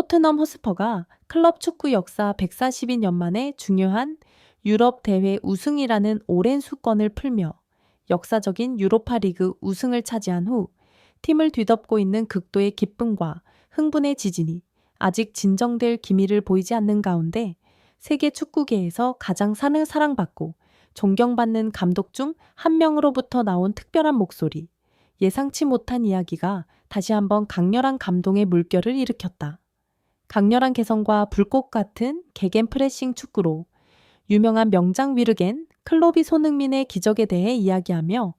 토트넘 호스퍼가 클럽 축구 역사 142년 만에 중요한 유럽 대회 우승이라는 오랜 수건을 풀며 역사적인 유로파 리그 우승을 차지한 후 팀을 뒤덮고 있는 극도의 기쁨과 흥분의 지진이 아직 진정될 기미를 보이지 않는 가운데 세계 축구계에서 가장 사랑받고 존경받는 감독 중 한 명으로부터 나온 특별한 목소리, 예상치 못한 이야기가 다시 한번 강렬한 감동의 물결을 일으켰다. 강렬한 개성과 불꽃 같은 개겐 프레싱 축구로 유명한 명장 위르겐, 클로비 손흥민의 기적에 대해 이야기하며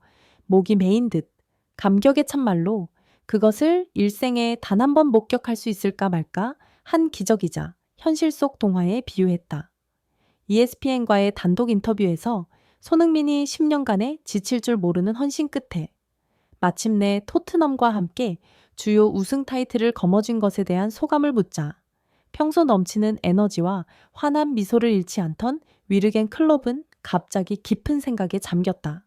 목이 메인 듯 감격의 참말로 그것을 일생에 단 한 번 목격할 수 있을까 말까 한 기적이자 현실 속 동화에 비유했다. ESPN과의 단독 인터뷰에서 손흥민이 10년간의 지칠 줄 모르는 헌신 끝에 마침내 토트넘과 함께 주요 우승 타이틀을 거머쥔 것에 대한 소감을 묻자 평소 넘치는 에너지와 환한 미소를 잃지 않던 위르겐 클롭은 갑자기 깊은 생각에 잠겼다.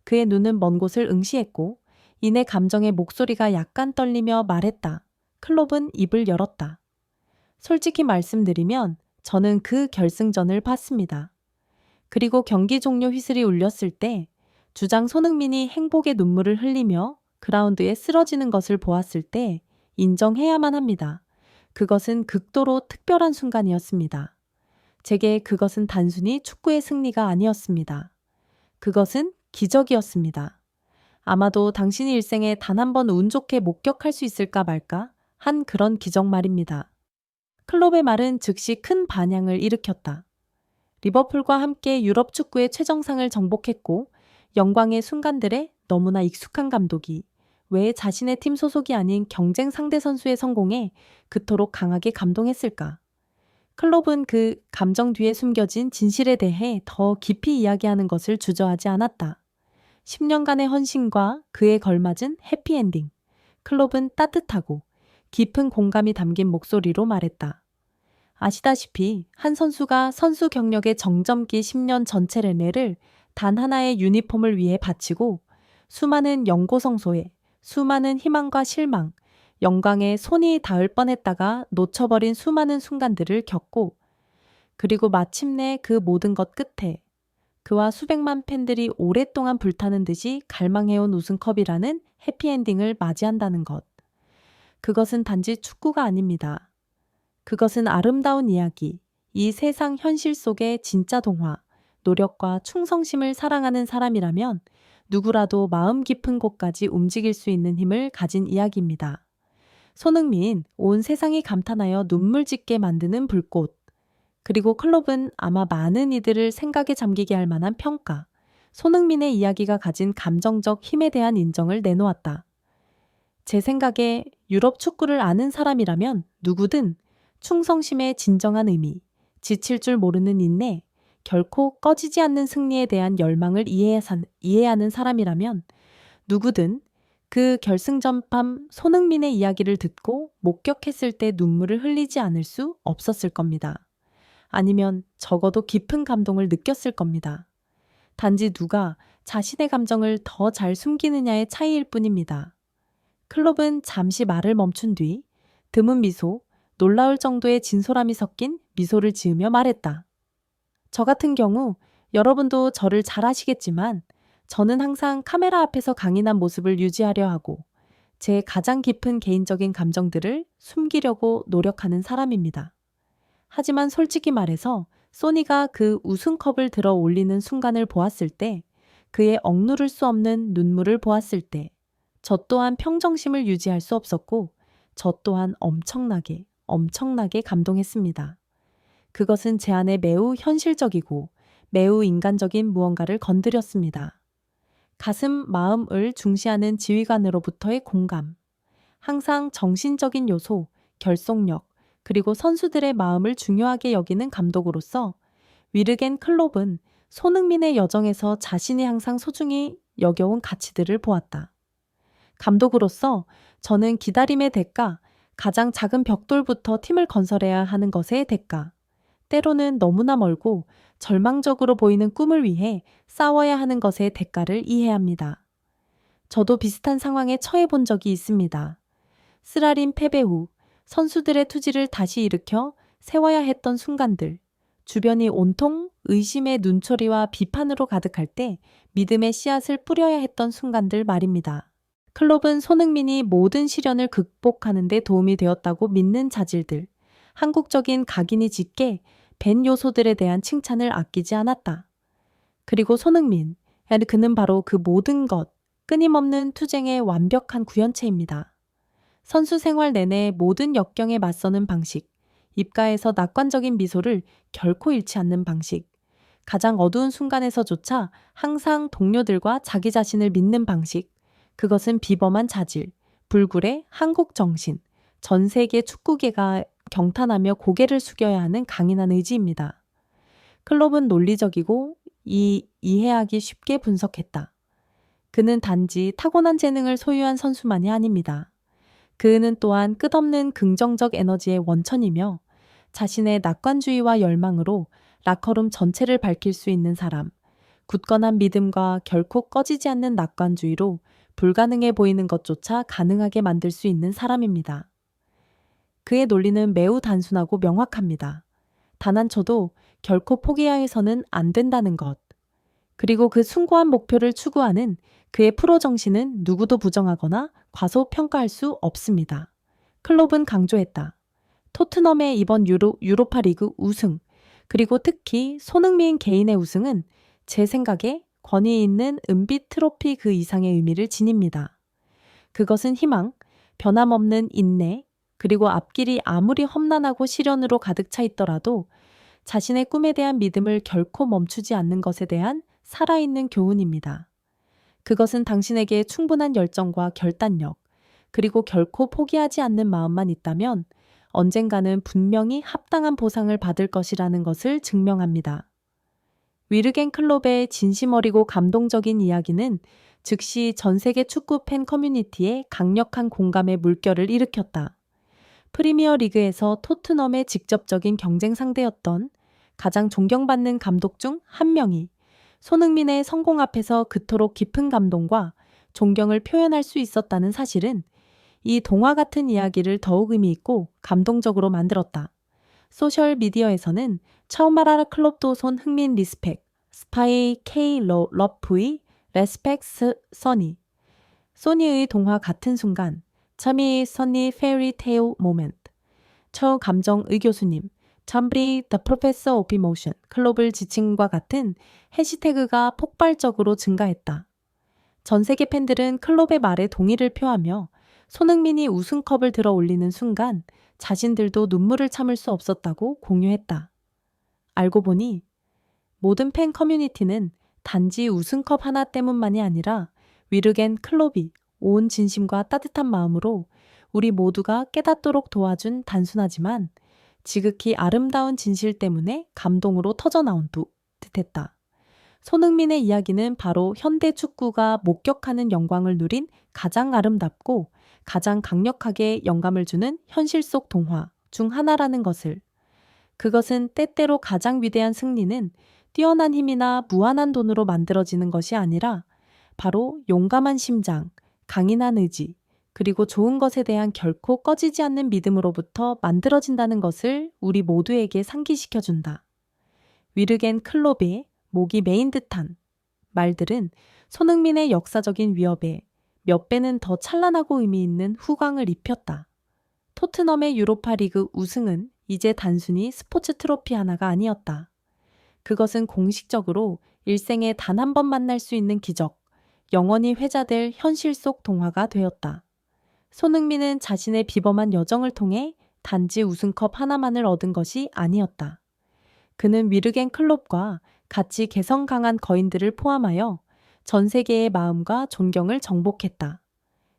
그의 눈은 먼 곳을 응시했고 이내 감정의 목소리가 약간 떨리며 말했다. 클롭은 입을 열었다. 솔직히 말씀드리면 저는 그 결승전을 봤습니다. 그리고 경기 종료 휘슬이 울렸을 때 주장 손흥민이 행복의 눈물을 흘리며 그라운드에 쓰러지는 것을 보았을 때 인정해야만 합니다. 그것은 극도로 특별한 순간이었습니다. 제게 그것은 단순히 축구의 승리가 아니었습니다. 그것은 기적이었습니다. 아마도 당신이 일생에 단 한 번 운 좋게 목격할 수 있을까 말까 한 그런 기적 말입니다. 클롭의 말은 즉시 큰 반향을 일으켰다. 리버풀과 함께 유럽 축구의 최정상을 정복했고 영광의 순간들에 너무나 익숙한 감독이 왜 자신의 팀 소속이 아닌 경쟁 상대 선수의 성공에 그토록 강하게 감동했을까? 클롭은 그 감정 뒤에 숨겨진 진실에 대해 더 깊이 이야기하는 것을 주저하지 않았다. 10년간의 헌신과 그에 걸맞은 해피엔딩. 클롭은 따뜻하고 깊은 공감이 담긴 목소리로 말했다. 아시다시피 한 선수가 선수 경력의 정점기 10년 전체 내내를 단 하나의 유니폼을 위해 바치고 수많은 연고성소에 수많은 희망과 실망, 영광에 손이 닿을 뻔했다가 놓쳐버린 수많은 순간들을 겪고 그리고 마침내 그 모든 것 끝에 그와 수백만 팬들이 오랫동안 불타는 듯이 갈망해온 우승컵이라는 해피엔딩을 맞이한다는 것. 그것은 단지 축구가 아닙니다. 그것은 아름다운 이야기, 이 세상 현실 속의 진짜 동화, 노력과 충성심을 사랑하는 사람이라면 누구라도 마음 깊은 곳까지 움직일 수 있는 힘을 가진 이야기입니다. 손흥민, 온 세상이 감탄하여 눈물 짓게 만드는 불꽃. 그리고 클롭은 아마 많은 이들을 생각에 잠기게 할 만한 평가, 손흥민의 이야기가 가진 감정적 힘에 대한 인정을 내놓았다. 제 생각에 유럽 축구를 아는 사람이라면 누구든 충성심의 진정한 의미, 지칠 줄 모르는 인내, 결코 꺼지지 않는 승리에 대한 열망을 이해하는 사람이라면 누구든 그 결승전 밤 손흥민의 이야기를 듣고 목격했을 때 눈물을 흘리지 않을 수 없었을 겁니다. 아니면 적어도 깊은 감동을 느꼈을 겁니다. 단지 누가 자신의 감정을 더 잘 숨기느냐의 차이일 뿐입니다. 클롭은 잠시 말을 멈춘 뒤 드문 미소, 놀라울 정도의 진솔함이 섞인 미소를 지으며 말했다. 저 같은 경우 여러분도 저를 잘 아시겠지만 저는 항상 카메라 앞에서 강인한 모습을 유지하려 하고 제 가장 깊은 개인적인 감정들을 숨기려고 노력하는 사람입니다. 하지만 솔직히 말해서 소니가 그 우승컵을 들어 올리는 순간을 보았을 때, 그의 억누를 수 없는 눈물을 보았을 때, 저 또한 평정심을 유지할 수 없었고 저 또한 엄청나게 감동했습니다. 그것은 제 안에 매우 현실적이고 매우 인간적인 무언가를 건드렸습니다. 가슴, 마음을 중시하는 지휘관으로부터의 공감, 항상 정신적인 요소, 결속력, 그리고 선수들의 마음을 중요하게 여기는 감독으로서 위르겐 클롭은 손흥민의 여정에서 자신이 항상 소중히 여겨온 가치들을 보았다. 감독으로서 저는 기다림의 대가, 가장 작은 벽돌부터 팀을 건설해야 하는 것의 대가, 때로는 너무나 멀고 절망적으로 보이는 꿈을 위해 싸워야 하는 것의 대가를 이해합니다. 저도 비슷한 상황에 처해 본 적이 있습니다. 쓰라린 패배 후 선수들의 투지를 다시 일으켜 세워야 했던 순간들, 주변이 온통 의심의 눈초리와 비판으로 가득할 때 믿음의 씨앗을 뿌려야 했던 순간들 말입니다. 클롭은 손흥민이 모든 시련을 극복하는 데 도움이 되었다고 믿는 자질들, 한국적인 각인이 짙게 벤 요소들에 대한 칭찬을 아끼지 않았다. 그리고 손흥민, 그는 바로 그 모든 것, 끊임없는 투쟁의 완벽한 구현체입니다. 선수 생활 내내 모든 역경에 맞서는 방식, 입가에서 낙관적인 미소를 결코 잃지 않는 방식, 가장 어두운 순간에서조차 항상 동료들과 자기 자신을 믿는 방식, 그것은 비범한 자질, 불굴의 한국 정신, 전 세계 축구계가 경탄하며 고개를 숙여야 하는 강인한 의지입니다. 클롭은 논리적이고 이해하기 쉽게 분석했다. 그는 단지 타고난 재능을 소유한 선수만이 아닙니다. 그는 또한 끝없는 긍정적 에너지의 원천이며 자신의 낙관주의와 열망으로 라커룸 전체를 밝힐 수 있는 사람, 굳건한 믿음과 결코 꺼지지 않는 낙관주의로 불가능해 보이는 것조차 가능하게 만들 수 있는 사람입니다. 그의 논리는 매우 단순하고 명확합니다. 단 한 초도 결코 포기하여서는 안 된다는 것. 그리고 그 숭고한 목표를 추구하는 그의 프로 정신은 누구도 부정하거나 과소평가할 수 없습니다. 클롭은 강조했다. 토트넘의 이번 유로파 리그 우승, 그리고 특히 손흥민 개인의 우승은 제 생각에 권위 있는 은빛 트로피 그 이상의 의미를 지닙니다. 그것은 희망, 변함없는 인내, 그리고 앞길이 아무리 험난하고 시련으로 가득 차 있더라도 자신의 꿈에 대한 믿음을 결코 멈추지 않는 것에 대한 살아있는 교훈입니다. 그것은 당신에게 충분한 열정과 결단력, 그리고 결코 포기하지 않는 마음만 있다면 언젠가는 분명히 합당한 보상을 받을 것이라는 것을 증명합니다. 위르겐 클롭의 진심 어리고 감동적인 이야기는 즉시 전 세계 축구 팬 커뮤니티에 강력한 공감의 물결을 일으켰다. 프리미어 리그에서 토트넘의 직접적인 경쟁 상대였던 가장 존경받는 감독 중 한 명이 손흥민의 성공 앞에서 그토록 깊은 감동과 존경을 표현할 수 있었다는 사실은 이 동화 같은 이야기를 더욱 의미 있고 감동적으로 만들었다. 소셜 미디어에서는 처음 알아라 클롭도 손흥민 리스펙, 스파이 K 러프의 레스펙스 써니, 소니의 동화 같은 순간, 참이 써니 페리 테일 모멘트, 처감정 의교수님, 잠브리 The Professor of Emotion, 클롭을 지칭과 같은 해시태그가 폭발적으로 증가했다. 전 세계 팬들은 클롭의 말에 동의를 표하며 손흥민이 우승컵을 들어 올리는 순간 자신들도 눈물을 참을 수 없었다고 공유했다. 알고 보니 모든 팬 커뮤니티는 단지 우승컵 하나 때문만이 아니라 위르겐 클롭이 온 진심과 따뜻한 마음으로 우리 모두가 깨닫도록 도와준 단순하지만 지극히 아름다운 진실 때문에 감동으로 터져나온 듯했다. 손흥민의 이야기는 바로 현대 축구가 목격하는 영광을 누린 가장 아름답고 가장 강력하게 영감을 주는 현실 속 동화 중 하나라는 것을. 그것은 때때로 가장 위대한 승리는 뛰어난 힘이나 무한한 돈으로 만들어지는 것이 아니라 바로 용감한 심장, 강인한 의지, 그리고 좋은 것에 대한 결코 꺼지지 않는 믿음으로부터 만들어진다는 것을 우리 모두에게 상기시켜준다. 위르겐 클롭의 목이 메인 듯한 말들은 손흥민의 역사적인 위협에 몇 배는 더 찬란하고 의미 있는 후광을 입혔다. 토트넘의 유로파 리그 우승은 이제 단순히 스포츠 트로피 하나가 아니었다. 그것은 공식적으로 일생에 단 한 번 만날 수 있는 기적, 영원히 회자될 현실 속 동화가 되었다. 손흥민은 자신의 비범한 여정을 통해 단지 우승컵 하나만을 얻은 것이 아니었다. 그는 위르겐 클롭과 같이 개성 강한 거인들을 포함하여 전 세계의 마음과 존경을 정복했다.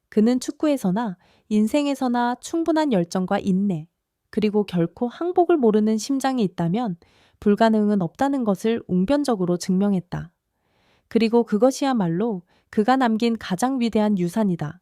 그는 축구에서나 인생에서나 충분한 열정과 인내, 그리고 결코 항복을 모르는 심장이 있다면 불가능은 없다는 것을 웅변적으로 증명했다. 그리고 그것이야말로 그가 남긴 가장 위대한 유산이다.